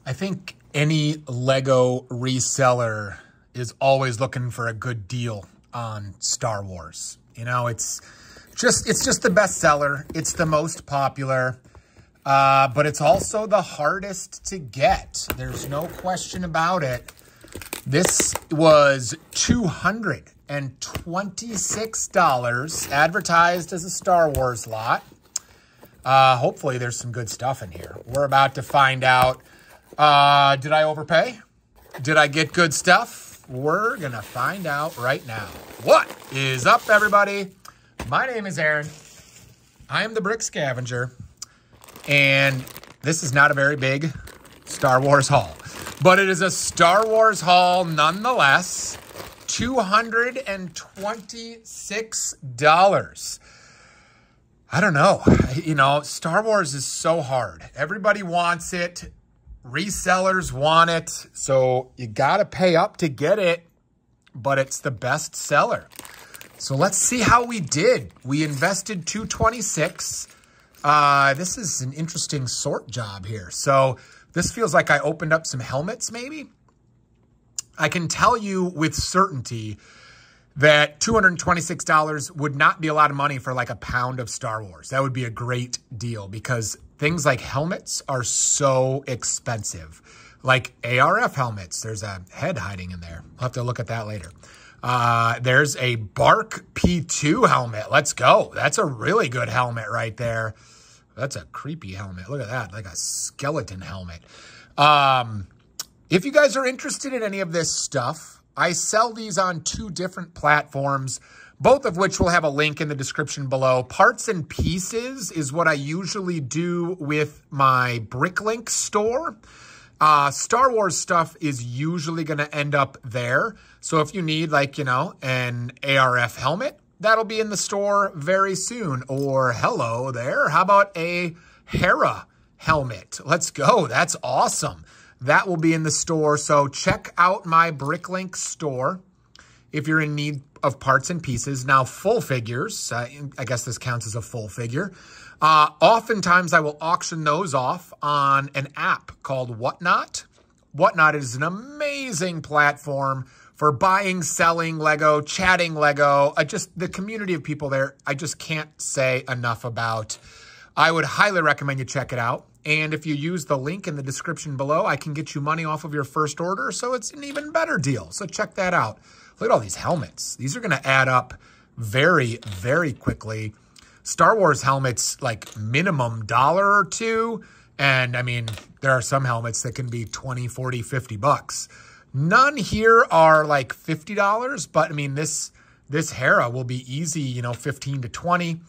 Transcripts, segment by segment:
I think any Lego reseller is always looking for a good deal on Star Wars. You know, it's just the best seller. It's the most popular, but it's also the hardest to get. There's no question about it. This was $226, advertised as a Star Wars lot. Hopefully there's some good stuff in here. We're about to find out. Did I overpay? Did I get good stuff? We're going to find out right now. What is up, everybody? My name is Aaron. I am the Brick Scavenger. And this is not a very big Star Wars haul. But it is a Star Wars haul nonetheless. $226. I don't know. You know, Star Wars is so hard. Everybody wants it. Resellers want it. So you got to pay up to get it. But it's the best seller. So let's see how we did. We invested $226. This is an interesting sort job here. So this feels like I opened up some helmets maybe. I can tell you with certainty that $226 would not be a lot of money for like a pound of Star Wars. That would be a great deal because things like helmets are so expensive. Like ARF helmets, there's a head hiding in there. I'll have to look at that later. There's a Bark P2 helmet. Let's go. That's a really good helmet right there. That's a creepy helmet. Look at that, like a skeleton helmet. If you guys are interested in any of this stuff, I sell these on 2 different platforms, both of which will have a link in the description below. Parts and Pieces is what I usually do with my Bricklink Store. Star Wars stuff is usually going to end up there. So if you need, like, you know, an ARF helmet, that'll be in the store very soon. Or hello there, how about a Hera helmet? Let's go. That's awesome. That will be in the store. So check out my Bricklink Store if you're in need of parts and pieces. Now, full figures, I guess this counts as a full figure. Oftentimes, I will auction those off on an app called Whatnot. Whatnot is an amazing platform for buying, selling Lego, chatting Lego. Just the community of people there, I just can't say enough about. I would highly recommend you check it out. And if you use the link in the description below, I can get you money off of your first order. So it's an even better deal. So check that out. Look at all these helmets. These are going to add up very, very quickly. Star Wars helmets, like minimum $1 or $2. And I mean, there are some helmets that can be 20, 40, 50 bucks. None here are like $50, but I mean, this Hera will be easy, you know, 15 to 20.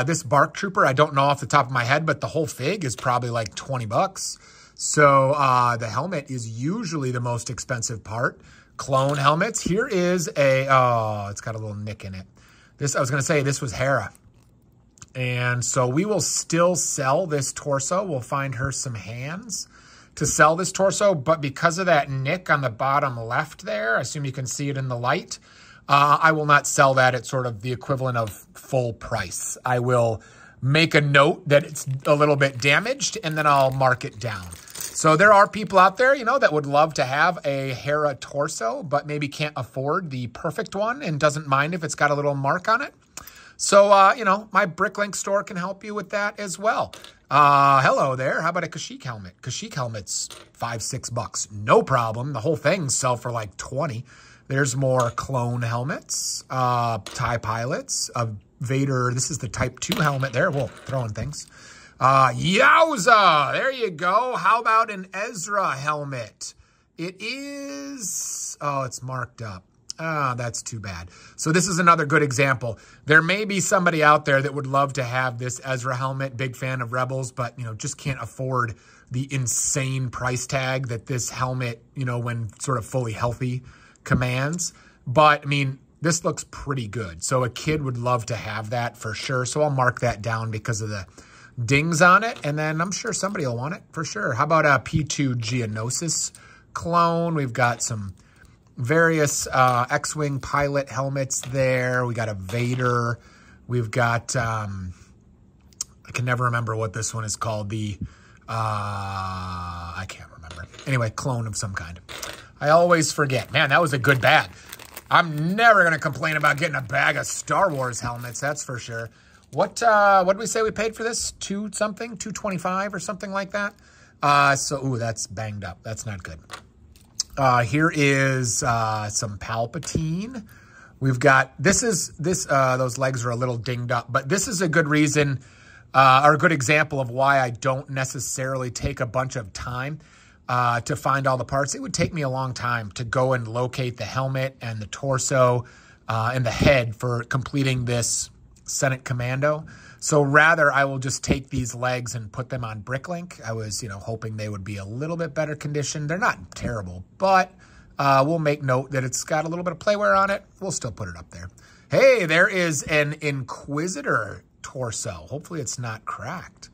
This Bark Trooper, I don't know off the top of my head, but the whole fig is probably like 20 bucks. So the helmet is usually the most expensive part. Clone helmets. Here is a, oh, it's got a little nick in it. This, I was going to say this was Hera. And so we will still sell this torso. We'll find her some hands to sell this torso. But because of that nick on the bottom left there, I assume you can see it in the light, I will not sell that at sort of the equivalent of full price. I will make a note that it's a little bit damaged, and then I'll mark it down. So there are people out there, you know, that would love to have a Hera torso, but maybe can't afford the perfect one and doesn't mind if it's got a little mark on it. So, you know, my Bricklink Store can help you with that as well. Hello there. How about a Kashyyyk helmet? Kashyyyk helmet's $5, $6. No problem. The whole thing sell for like 20. There's more clone helmets, TIE pilots, a Vader. This is the Type 2 helmet there. Whoa, throwing things. Yowza! There you go. How about an Ezra helmet? It is, oh, it's marked up. Ah, that's too bad. So this is another good example. There may be somebody out there that would love to have this Ezra helmet, big fan of Rebels, but, you know, just can't afford the insane price tag that this helmet, you know, when sort of fully healthy, commands. But I mean, this looks pretty good. So a kid would love to have that for sure. So I'll mark that down because of the dings on it. And then I'm sure somebody will want it for sure. How about a P2 Geonosis clone? We've got some various X-Wing pilot helmets there. We got a Vader. We've got, I can never remember what this one is called. The, I can't remember. Anyway, clone of some kind. I always forget. Man, that was a good bag. I'm never going to complain about getting a bag of Star Wars helmets, that's for sure. What did we say we paid for this? $225 or something like that? Ooh, that's banged up. That's not good. Here is some Palpatine. We've got, those legs are a little dinged up, but this is a good reason, or a good example of why I don't necessarily take a bunch of time to find all the parts. It would take me a long time to go and locate the helmet and the torso and the head for completing this Senate Commando. So rather, I will just take these legs and put them on Bricklink. I was, hoping they would be a little bit better condition. They're not terrible, but we'll make note that it's got a little bit of playwear on it. We'll still put it up there. Hey, there is an Inquisitor torso. Hopefully it's not cracked.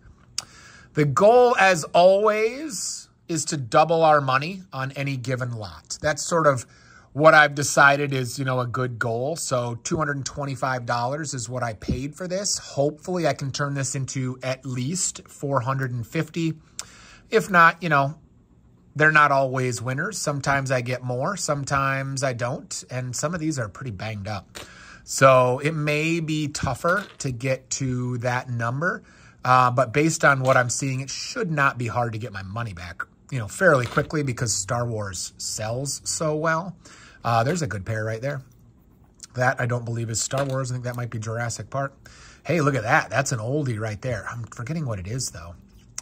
The goal, as always, is to double our money on any given lot. That's sort of what I've decided is, a good goal. So $225 is what I paid for this. Hopefully I can turn this into at least $450. If not, they're not always winners. Sometimes I get more, sometimes I don't. And some of these are pretty banged up. So it may be tougher to get to that number. But based on what I'm seeing, it should not be hard to get my money back, fairly quickly because Star Wars sells so well. There's a good pair right there. That I don't believe is Star Wars. I think that might be Jurassic Park. Hey, look at that. That's an oldie right there. I'm forgetting what it is, though.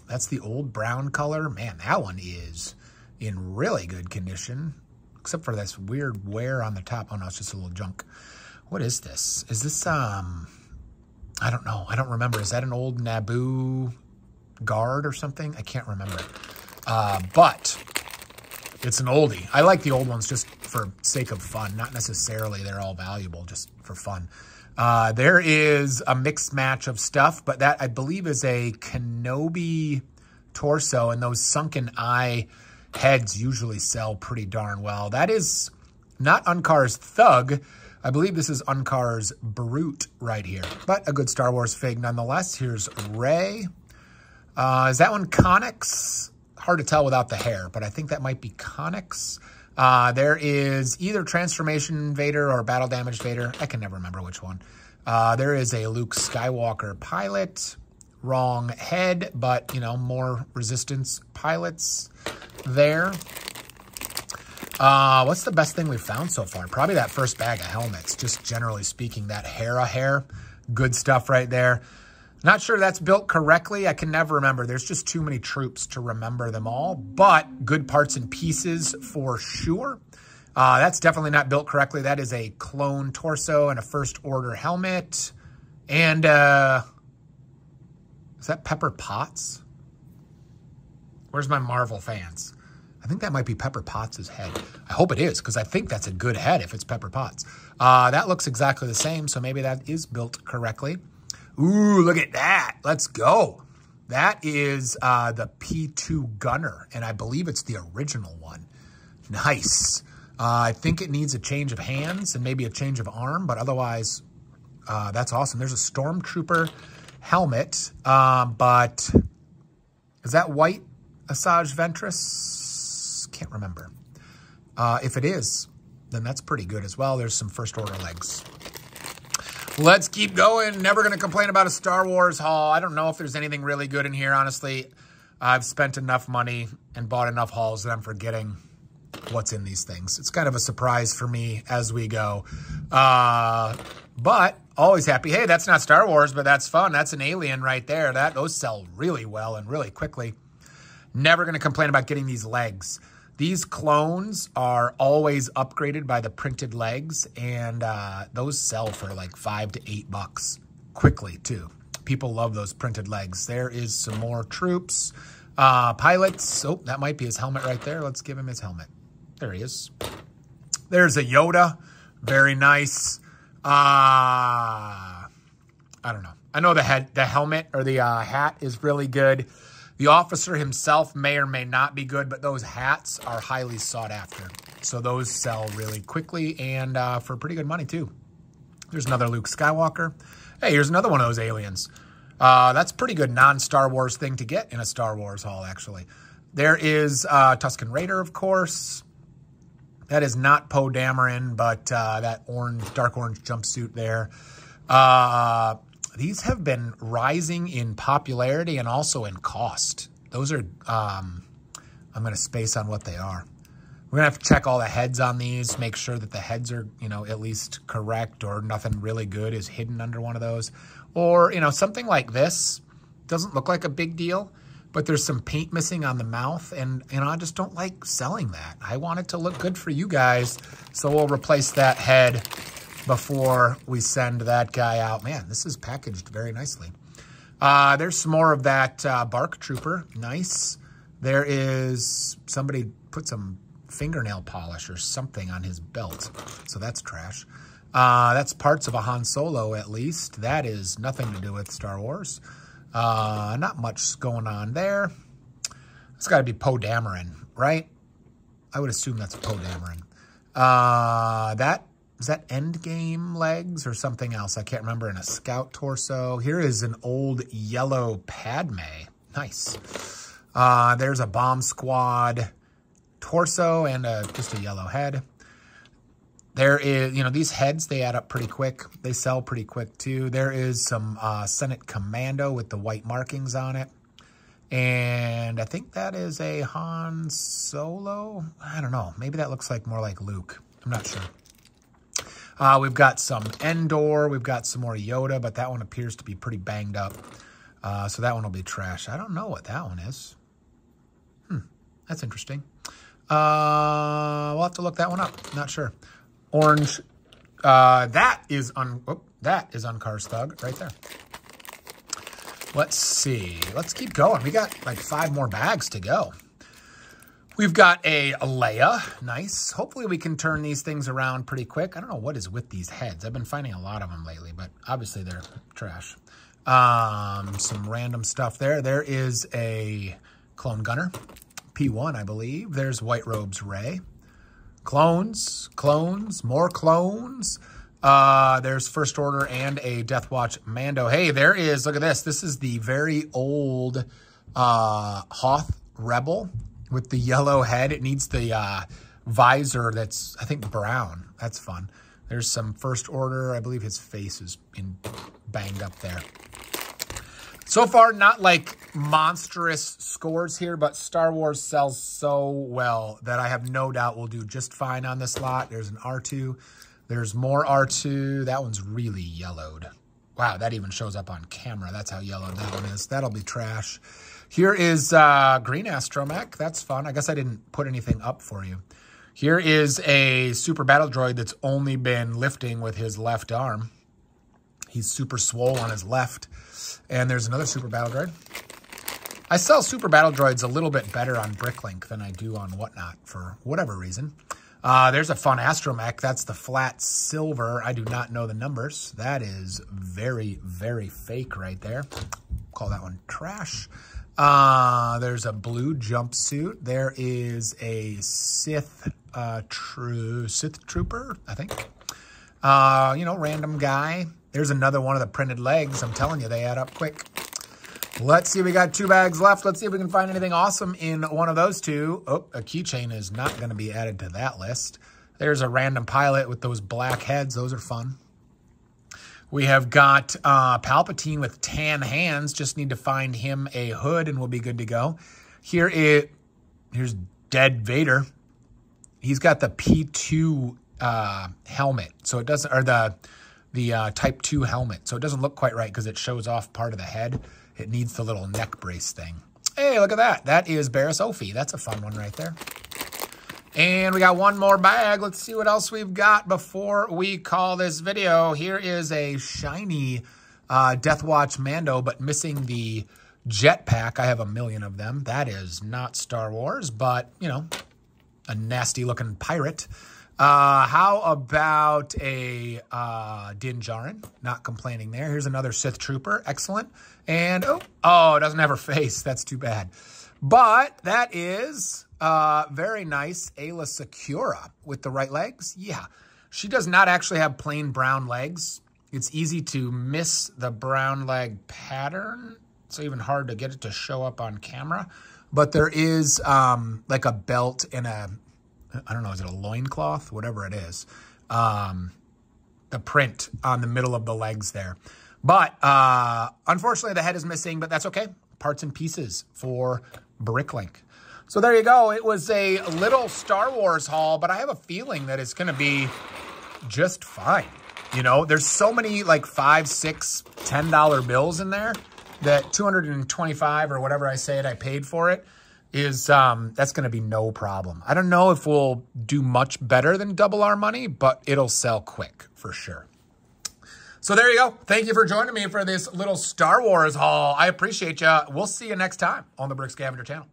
That's the old brown color. Man, that one is in really good condition, except for this weird wear on the top. Oh, no, it's just a little junk. What is this? Is this, I don't know. I don't remember. Is that an old Naboo guard or something? I can't remember. But it's an oldie. I like the old ones just for sake of fun. Not necessarily they're all valuable, just for fun. There is a mixed match of stuff, but that I believe is a Kenobi torso, and those sunken eye heads usually sell pretty darn well. That is not Uncar's Thug. I believe this is Uncar's Brute right here, but a good Star Wars fig nonetheless. Here's Rey. Is that one Connix? Hard to tell without the hair, but I think that might be Connix. There is either Transformation Vader or Battle Damaged Vader. I can never remember which one. There is a Luke Skywalker pilot. Wrong head, but, more Resistance pilots there. What's the best thing we've found so far? Probably that first bag of helmets, just generally speaking. That Hera hair, good stuff right there. Not sure that's built correctly. I can never remember. There's just too many troops to remember them all, but good parts and pieces for sure. That's definitely not built correctly. That is a clone torso and a First Order helmet. And is that Pepper Potts? Where's my Marvel fans? I think that might be Pepper Potts' head. I hope it is, because I think that's a good head if it's Pepper Potts. That looks exactly the same, so maybe that is built correctly. Ooh, look at that. Let's go. That is the P2 Gunner, and I believe it's the original one. Nice. I think it needs a change of hands and maybe a change of arm, but otherwise, that's awesome. There's a Stormtrooper helmet, but is that white Asajj Ventress? Can't remember. If it is, then that's pretty good as well. There's some First Order legs. Let's keep going. Never going to complain about a Star Wars haul. I don't know if there's anything really good in here, honestly. I've spent enough money and bought enough hauls that I'm forgetting what's in these things. It's kind of a surprise for me as we go. But always happy. Hey, that's not Star Wars, but that's fun. That's an alien right there. Those sell really well and really quickly. Never going to complain about getting these legs. These clones are always upgraded by the printed legs, and those sell for like $5 to $8 quickly, too. People love those printed legs. There is some more troops. Pilots. Oh, that might be his helmet right there. Let's give him his helmet. There he is. There's a Yoda. Very nice. I don't know. I know the helmet or the hat is really good. The officer himself may or may not be good, but those hats are highly sought after. So those sell really quickly and for pretty good money, too. There's another Luke Skywalker. Hey, here's another one of those aliens. That's a pretty good non-Star Wars thing to get in a Star Wars haul, actually. There is Tusken Raider, of course. That is not Poe Dameron, but that orange, dark orange jumpsuit there. These have been rising in popularity and also in cost. Those are, I'm going to space on what they are. We're going to have to check all the heads on these, make sure that the heads are, you know, at least correct or nothing really good is hidden under one of those. Or, you know, something like this doesn't look like a big deal, but there's some paint missing on the mouth, and you know, I just don't like selling that. I want it to look good for you guys, so we'll replace that head before we send that guy out. Man, this is packaged very nicely. There's some more of that Bark Trooper. Nice. There is somebody put some fingernail polish or something on his belt, so that's trash. That's parts of a Han Solo, at least. That is nothing to do with Star Wars. Not much going on there. It's got to be Poe Dameron, right? I would assume that's Poe Dameron. Is that Endgame legs or something else? I can't remember. In a scout torso. Here is an old yellow Padme. Nice. There's a bomb squad torso and just a yellow head. There is, you know, these heads, they add up pretty quick. They sell pretty quick, too. There is some Senate Commando with the white markings on it. And I think that is a Han Solo. I don't know. Maybe that looks like more like Luke. I'm not sure. We've got some Endor. We've got some more Yoda, but that one appears to be pretty banged up. So that one will be trash. I don't know what that one is. That's interesting. We'll have to look that one up. Not sure. Orange. That is Uncar's Thug right there. Let's see. Let's keep going. We got like 5 more bags to go. We've got a Leia. Nice. Hopefully we can turn these things around pretty quick. I don't know what is with these heads. I've been finding a lot of them lately, but obviously they're trash. Some random stuff there. There is a Clone Gunner. P1, I believe. There's White Robes Rey. Clones, more clones. There's First Order and a Death Watch Mando. Hey, there is, look at this. This is the very old Hoth Rebel with the yellow head. It needs the visor that's, I think, brown. That's fun. There's some First Order. I believe his face is banged up there. So far, not like monstrous scores here, but Star Wars sells so well that I have no doubt we'll do just fine on this lot. There's an R2. There's more R2. That one's really yellowed. Wow, that even shows up on camera. That's how yellowed that one is. That'll be trash. Here is Green Astromech. That's fun. I guess I didn't put anything up for you. Here is a Super Battle Droid that's only been lifting with his left arm. He's super swole on his left. And there's another Super Battle Droid. I sell Super Battle Droids a little bit better on Bricklink than I do on Whatnot for whatever reason. There's a fun Astromech. That's the flat silver. I do not know the numbers. That is very, very fake right there. Call that one trash. There's a blue jumpsuit. There is a Sith Trooper, I think. You know, random guy. There's another one of the printed legs. I'm telling you, they add up quick. Let's see. We got 2 bags left. Let's see if we can find anything awesome in one of those 2. Oh, a keychain is not going to be added to that list. There's a random pilot with those black heads. Those are fun. We have got Palpatine with tan hands. Just need to find him a hood and we'll be good to go. Here's Dead Vader. He's got the P2 helmet. So it doesn't, or the Type 2 helmet. So it doesn't look quite right because it shows off part of the head. It needs the little neck brace thing. Hey, look at that. That is Barriss Offee. That's a fun one right there. And we got 1 more bag. Let's see what else we've got before we call this video. Here is a shiny Death Watch Mando, but missing the jetpack. I have a million of them. That is not Star Wars, but, you know, a nasty-looking pirate. How about a Din Djarin? Not complaining there. Here's another Sith Trooper. Excellent. And, oh, it doesn't have her face. That's too bad. But that is very nice Aayla Secura with the right legs. Yeah, she does not actually have plain brown legs. It's easy to miss the brown leg pattern. It's even hard to get it to show up on camera. but there is like a belt and a, I don't know, is it a loincloth? Whatever it is. The print on the middle of the legs there. But unfortunately, the head is missing, but that's okay. Parts and pieces for Bricklink. So there you go. It was a little Star Wars haul, but I have a feeling that it's going to be just fine. You know, there's so many like $5, $6, $10 bills in there that $225 or whatever I say it, I paid for it is, that's going to be no problem. I don't know if we'll do much better than double our money, but it'll sell quick for sure. So there you go. Thank you for joining me for this little Star Wars haul. I appreciate you. We'll see you next time on the Brick Scavenger channel.